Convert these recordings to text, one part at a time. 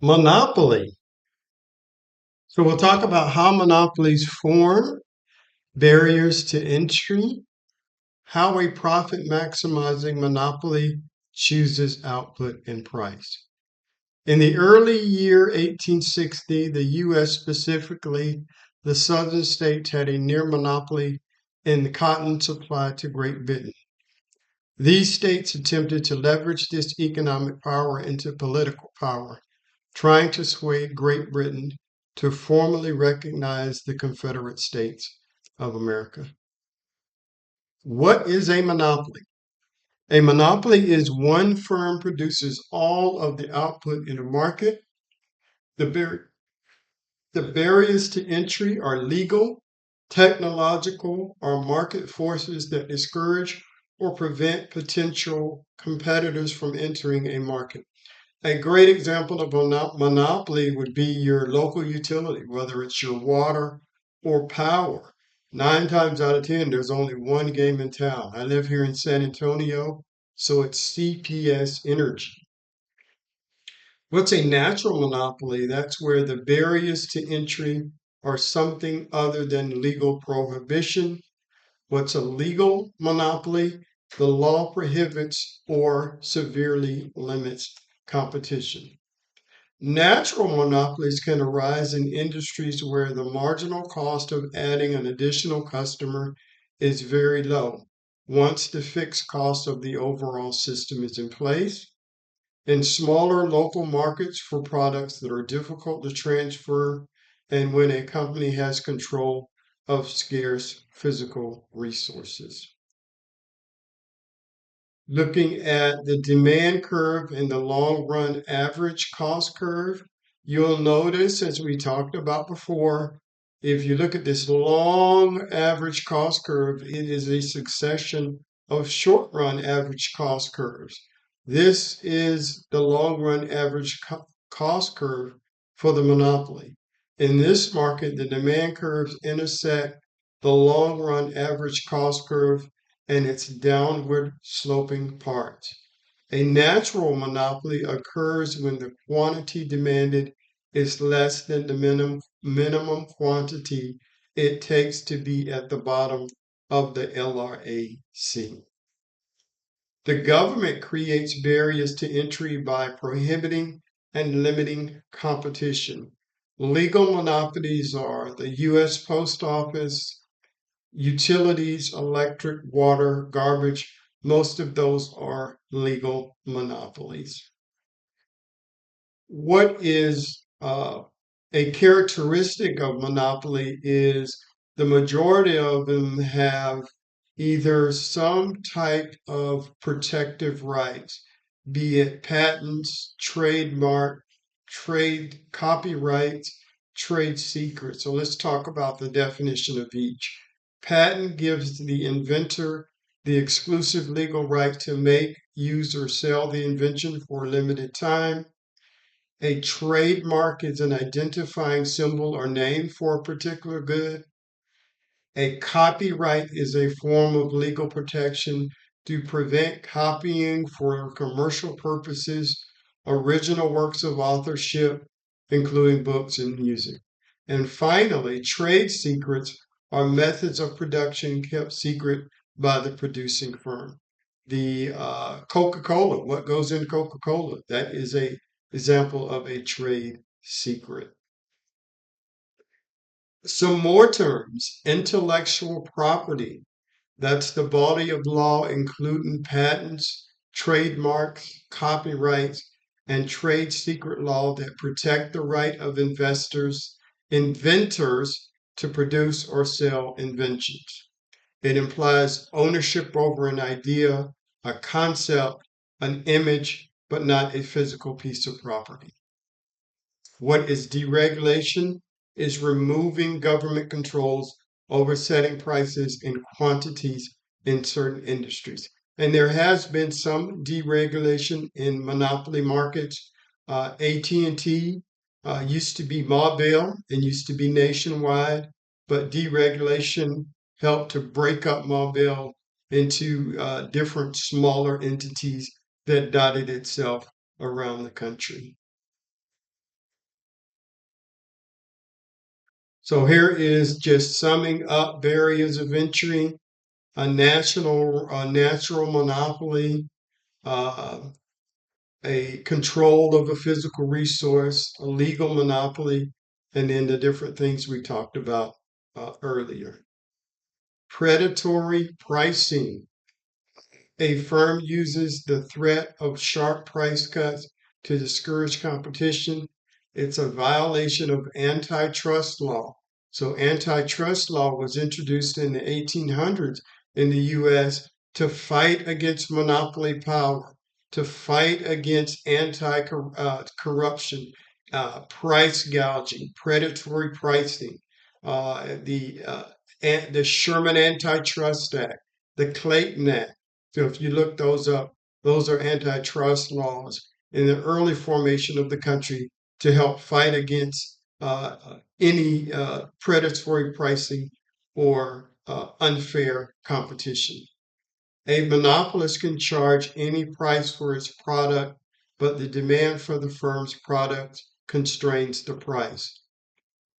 Monopoly. So we'll talk about how monopolies form, barriers to entry, how a profit maximizing monopoly chooses output and price. In the early year 1860, the US, specifically the southern states, had a near monopoly in the cotton supply to Great Britain. These states attempted to leverage this economic power into political power, trying to sway Great Britain to formally recognize the Confederate States of America. What is a monopoly? A monopoly is one firm produces all of the output in a market. The, bar- the barriers to entry are legal, technological, or market forces that discourage or prevent potential competitors from entering a market. A great example of a monopoly would be your local utility, whether it's your water or power. 9 times out of 10, there's only one game in town. I live here in San Antonio, so it's CPS Energy. What's a natural monopoly? That's where the barriers to entry are something other than legal prohibition. What's a legal monopoly? The law prohibits or severely limits competition. Natural monopolies can arise in industries where the marginal cost of adding an additional customer is very low once the fixed cost of the overall system is in place. In smaller local markets for products that are difficult to transfer, and when a company has control of scarce physical resources. Looking at the demand curve and the long run average cost curve, you'll notice, as we talked about before, if you look at this long average cost curve, it is a succession of short run average cost curves. This is the long run average cost curve for the monopoly. In this market, the demand curves intersect the long run average cost curve and its downward sloping part. A natural monopoly occurs when the quantity demanded is less than the minimum quantity it takes to be at the bottom of the LRAC. The government creates barriers to entry by prohibiting and limiting competition. Legal monopolies are the US Post Office, utilities, electric, water, garbage, most of those are legal monopolies. What is a characteristic of monopoly is the majority of them have either some type of protective rights, be it patents, trademark, trade copyrights, trade secrets. So let's talk about the definition of each. Patent gives the inventor the exclusive legal right to make, use, or sell the invention for a limited time. A trademark is an identifying symbol or name for a particular good. A copyright is a form of legal protection to prevent copying for commercial purposes, original works of authorship, including books and music. And finally, trade secrets are methods of production kept secret by the producing firm. The Coca-Cola, what goes in Coca-Cola? That is a example of a trade secret. Some more terms: intellectual property. That's the body of law, including patents, trademarks, copyrights, and trade secret law that protect the right of inventors to produce or sell inventions. It implies ownership over an idea, a concept, an image, but not a physical piece of property. What is deregulation? Is removing government controls over setting prices and quantities in certain industries. And there has been some deregulation in monopoly markets. AT&T used to be Mobile and used to be nationwide, but deregulation helped to break up Mobile into different smaller entities that dotted itself around the country. So here is just summing up barriers of entry: a natural monopoly, uh, a control of a physical resource, a legal monopoly, and then the different things we talked about earlier. Predatory pricing. A firm uses the threat of sharp price cuts to discourage competition. It's a violation of antitrust law. So, antitrust law was introduced in the 1800s in the US to fight against monopoly power, to fight against anti corruption, price gouging, predatory pricing, the Sherman Antitrust Act, the Clayton Act. So if you look those up, those are antitrust laws in the early formation of the country to help fight against any predatory pricing or unfair competition. A monopolist can charge any price for its product, but the demand for the firm's product constrains the price.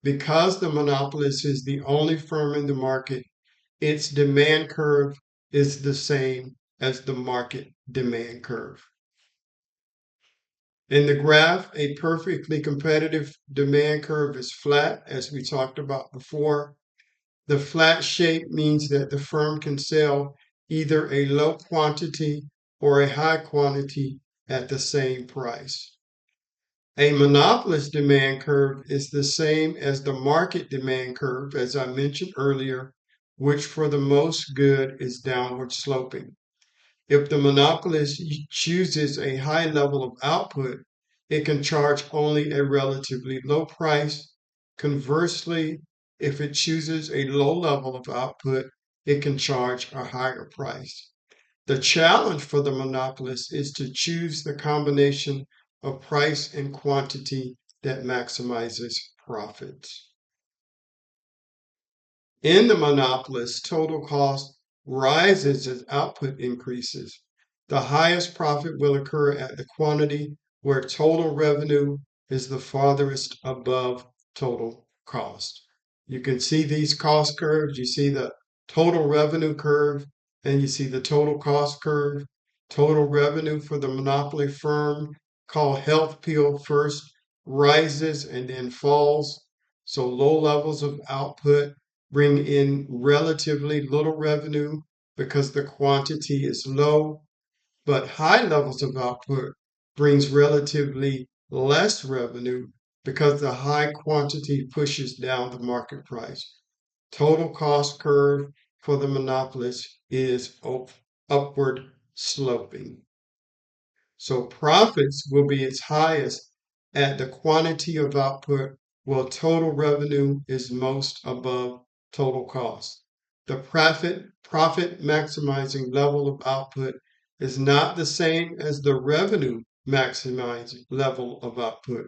Because the monopolist is the only firm in the market, its demand curve is the same as the market demand curve. In the graph, a perfectly competitive demand curve is flat, as we talked about before. The flat shape means that the firm can sell either a low quantity or a high quantity at the same price. A monopolist demand curve is the same as the market demand curve, as I mentioned earlier, which for the most good is downward sloping. If the monopolist chooses a high level of output, it can charge only a relatively low price. Conversely, if it chooses a low level of output, it can charge a higher price. The challenge for the monopolist is to choose the combination of price and quantity that maximizes profits. In the monopolist, total cost rises as output increases. The highest profit will occur at the quantity where total revenue is the farthest above total cost. You can see these cost curves. You see the total revenue curve and you see the total cost curve. Total revenue for the monopoly firm, called Health Pill first, rises and then falls. So low levels of output bring in relatively little revenue because the quantity is low, but high levels of output brings relatively less revenue because the high quantity pushes down the market price. Total cost curve for the monopolist is upward sloping. So profits will be its highest at the quantity of output, while total revenue is most above total cost. The profit maximizing level of output is not the same as the revenue maximizing level of output,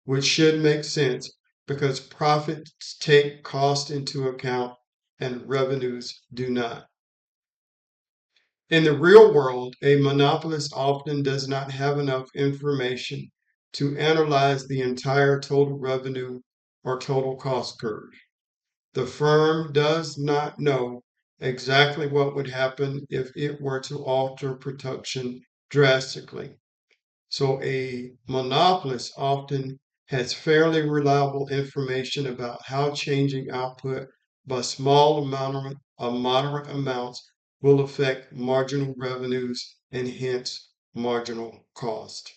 which should make sense because profits take cost into account and revenues do not. In the real world, a monopolist often does not have enough information to analyze the entire total revenue or total cost curve. The firm does not know exactly what would happen if it were to alter production drastically. So a monopolist often has fairly reliable information about how changing output by moderate amounts will affect marginal revenues and hence marginal cost.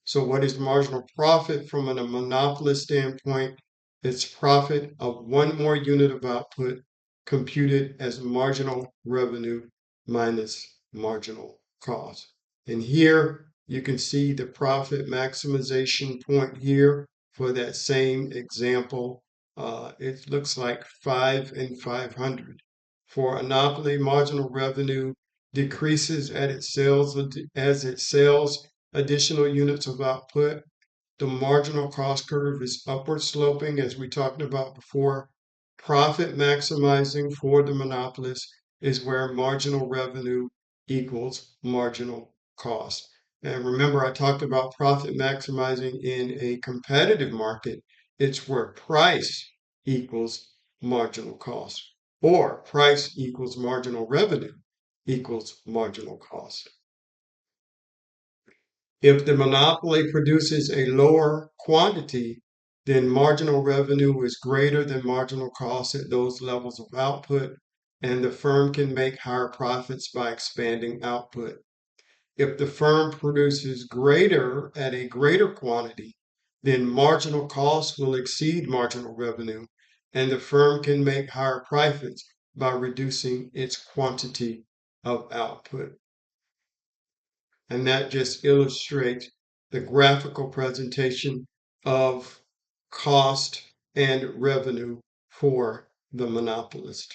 So what is marginal profit from a monopolist standpoint? It's profit of one more unit of output computed as marginal revenue minus marginal cost. And here you can see the profit maximization point here for that same example. It looks like 5 and 500. For monopoly, marginal revenue decreases as it sells additional units of output. The marginal cost curve is upward sloping, as we talked about before. Profit maximizing for the monopolist is where marginal revenue equals marginal cost. And remember, I talked about profit maximizing in a competitive market. It's where price equals marginal cost, or price equals marginal revenue equals marginal cost. If the monopoly produces a lower quantity, then marginal revenue is greater than marginal cost at those levels of output, and the firm can make higher profits by expanding output. If the firm produces greater at a greater quantity, then marginal cost will exceed marginal revenue, and the firm can make higher profits by reducing its quantity of output. And that just illustrates the graphical presentation of cost and revenue for the monopolist.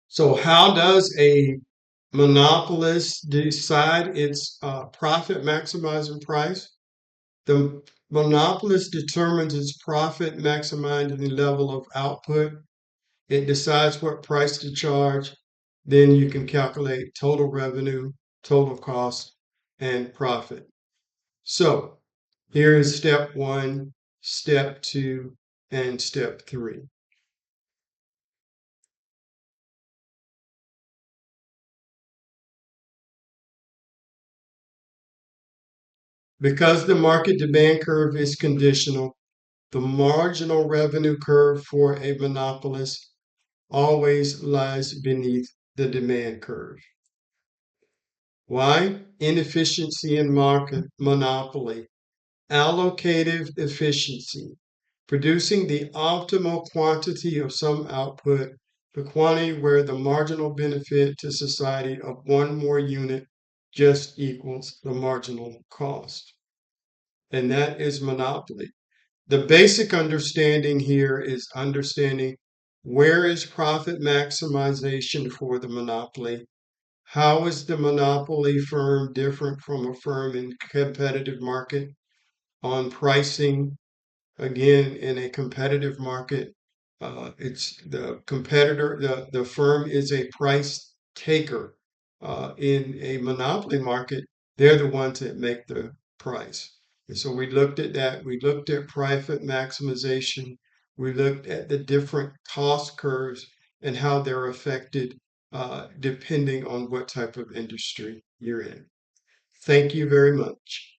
So how does a monopolist decide its profit maximizing price? The monopolist determines its profit maximizing level of output. It decides what price to charge. Then you can calculate total revenue, total cost, and profit. So here is step 1, step 2, and step 3. Because the market demand curve is conditional, the marginal revenue curve for a monopolist always lies beneath the demand curve. Why? Inefficiency in market monopoly. Allocative efficiency. Producing the optimal quantity of some output, the quantity where the marginal benefit to society of one more unit just equals the marginal cost. And that is monopoly. The basic understanding here is understanding where is profit maximization for the monopoly? How is the monopoly firm different from a firm in competitive market on pricing? Again, in a competitive market, it's the competitor, the firm is a price taker. In a monopoly market, they're the ones that make the price. And so we looked at that. We looked at profit maximization. We looked at the different cost curves and how they're affected depending on what type of industry you're in. Thank you very much.